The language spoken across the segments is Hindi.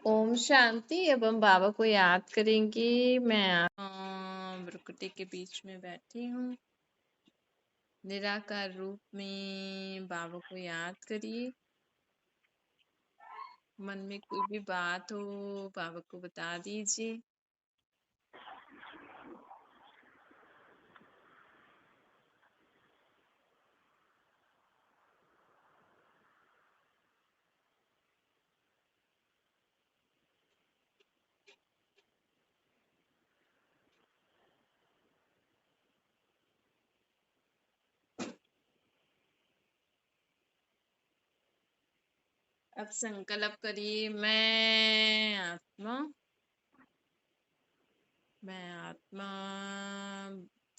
ओम शांति। अब हम बाबा को याद करेंगे। मैं भ्रुकुटी के बीच में बैठी हूँ। निराकार रूप में बाबा को याद करिए। मन में कोई भी बात हो बाबा को बता दीजिए। अब संकल्प करिए, मैं आत्मा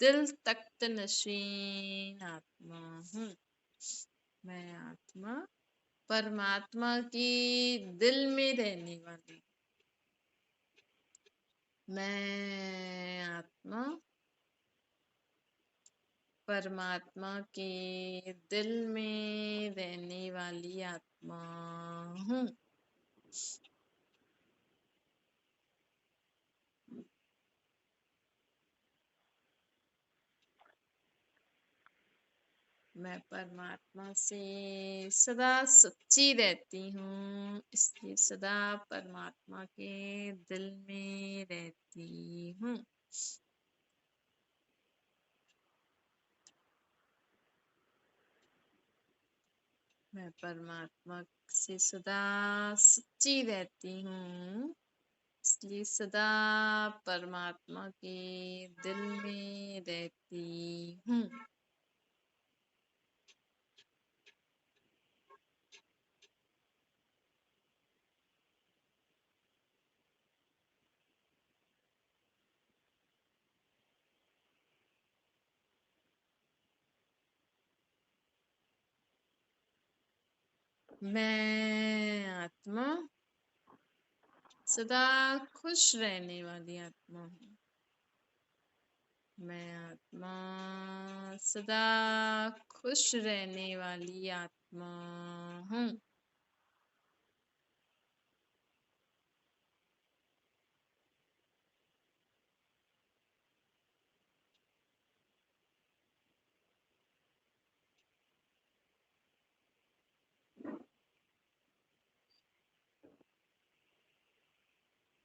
दिल तख्त नशीन आत्मा हूँ। मैं आत्मा परमात्मा की दिल में रहने वाली। मैं आत्मा परमात्मा के दिल में रहने वाली आत्मा हूँ। मैं परमात्मा से सदा सच्ची रहती हूँ, इसलिए सदा परमात्मा के दिल में रहती हूँ। मैं परमात्मा से सदा सच्ची रहती हूँ, इसलिए सदा परमात्मा के दिल में रहती हूँ। मैं आत्मा सदा खुश रहने वाली आत्मा हूँ। मैं आत्मा सदा खुश रहने वाली आत्मा हूँ।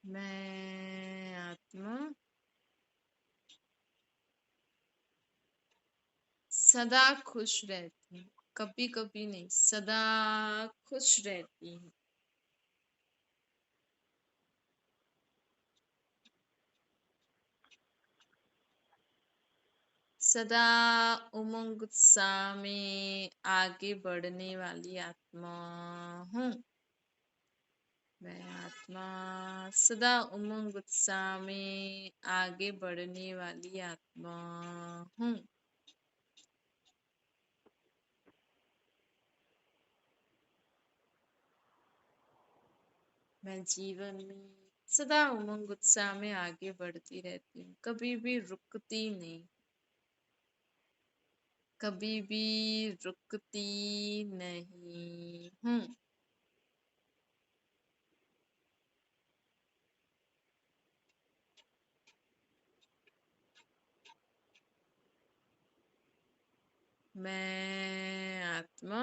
मैं आत्मा सदा खुश रहती हूँ, कभी कभी नहीं, सदा खुश रहती हूँ। सदा उमंग उत्साह में आगे बढ़ने वाली आत्मा हूँ। मैं आत्मा सदा उमंग उत्साह में आगे बढ़ने वाली आत्मा हूँ। मैं जीवन में सदा उमंग उत्साह में आगे बढ़ती रहती हूँ, कभी भी रुकती नहीं, कभी भी रुकती नहीं हूँ। मैं आत्मा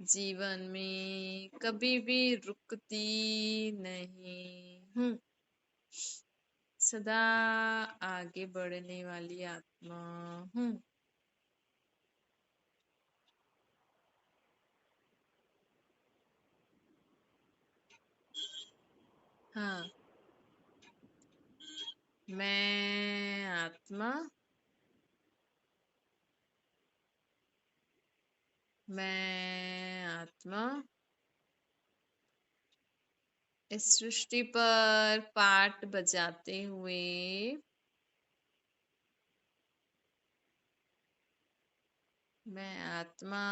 जीवन में कभी भी रुकती नहीं हूँ, सदा आगे बढ़ने वाली आत्मा हूँ। हाँ, मैं आत्मा इस सृष्टि पर पाठ बजाते हुए मैं आत्मा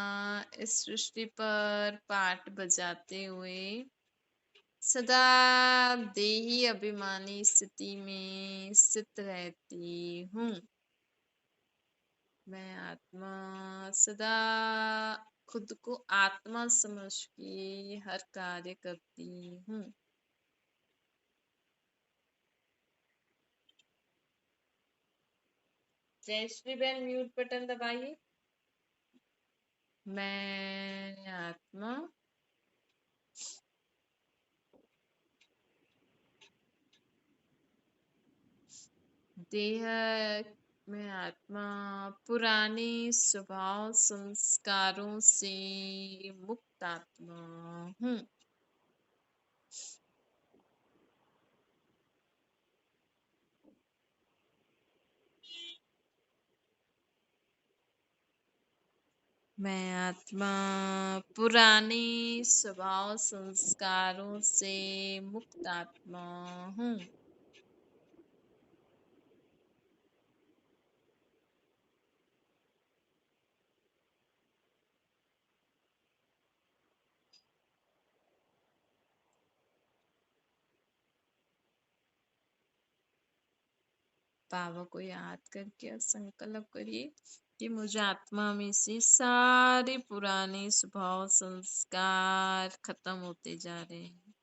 इस सृष्टि पर पाठ बजाते हुए सदा देही अभिमानी स्थिति में स्थित रहती हूँ। मैं आत्मा सदा खुद को आत्मा समझ के हर कार्य करती हूँ। जयश्री बहन म्यूट बटन दबाइए। मैं आत्मा देह में आत्मा पुराने स्वभाव संस्कारों से मुक्त आत्मा हूँ। मैं आत्मा पुराने स्वभाव संस्कारों से मुक्त आत्मा हूँ। बाबा को याद करके संकल्प करिए कि मुझे आत्मा में से सारे पुराने स्वभाव संस्कार खत्म होते जा रहे हैं।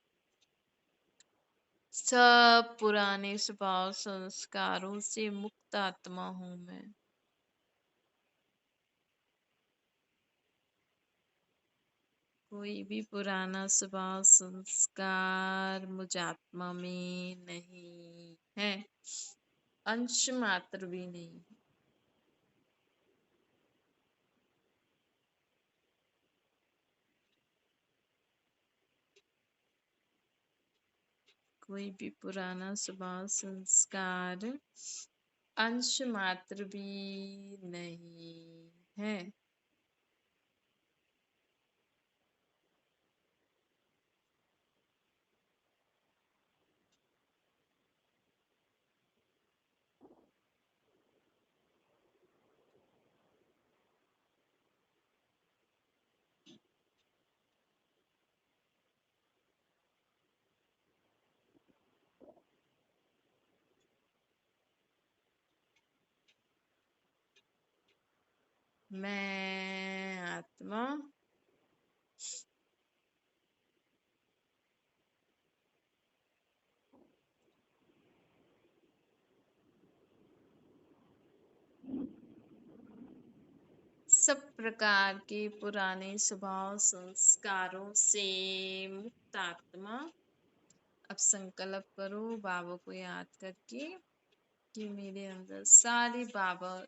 सब पुराने स्वभाव संस्कारों से मुक्त आत्मा हूँ मैं। कोई भी पुराना स्वभाव संस्कार मुझ आत्मा में नहीं है, अंश मात्र भी नहीं। कोई भी पुराना स्वभाव संस्कार अंश मात्र भी नहीं है। मैं आत्मा सब प्रकार के पुराने स्वभाव संस्कारों से मुक्त आत्मा। अब संकल्प करो बाबा को याद करके कि मेरे अंदर सारे बाबा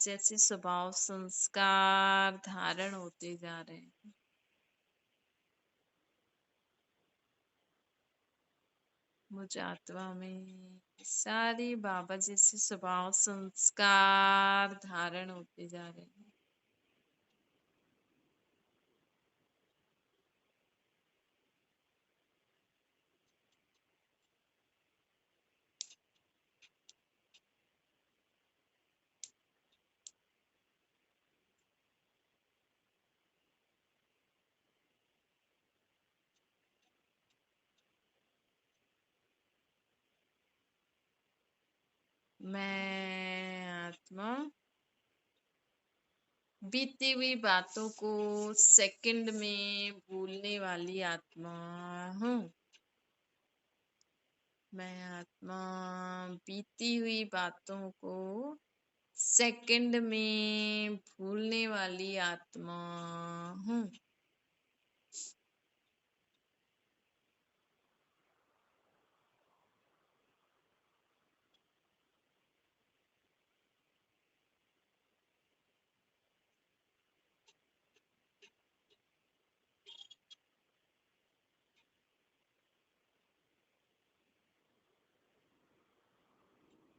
जैसे स्वभाव संस्कार धारण होते जा रहे हैं। मुझे आत्मा में सारे बाबा जैसे स्वभाव संस्कार धारण होते जा रहे हैं। मैं आत्मा बीती हुई बातों को सेकंड में भूलने वाली आत्मा हूँ। मैं आत्मा बीती हुई बातों को सेकंड में भूलने वाली आत्मा हूँ।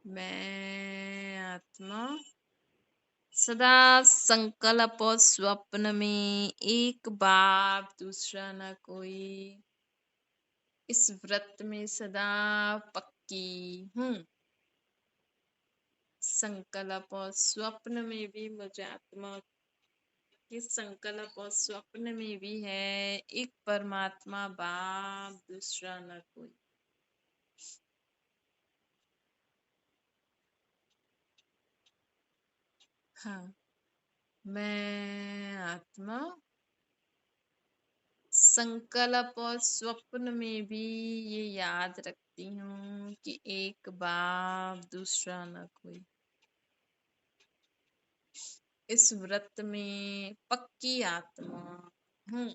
मैं आत्मा सदा संकल्प और स्वप्न में एक बाप दूसरा न कोई इस व्रत में सदा पक्की हूँ। संकल्प और स्वप्न में भी मुझे आत्मा के संकल्प और स्वप्न में भी है एक परमात्मा बाप दूसरा न कोई। हाँ, मैं आत्मा संकल्प और स्वप्न में भी ये याद रखती हूँ कि एक बाप दूसरा न कोई। इस व्रत में पक्की आत्मा हूँ।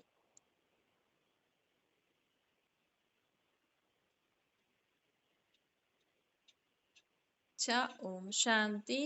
अच्छा, ओम शांति।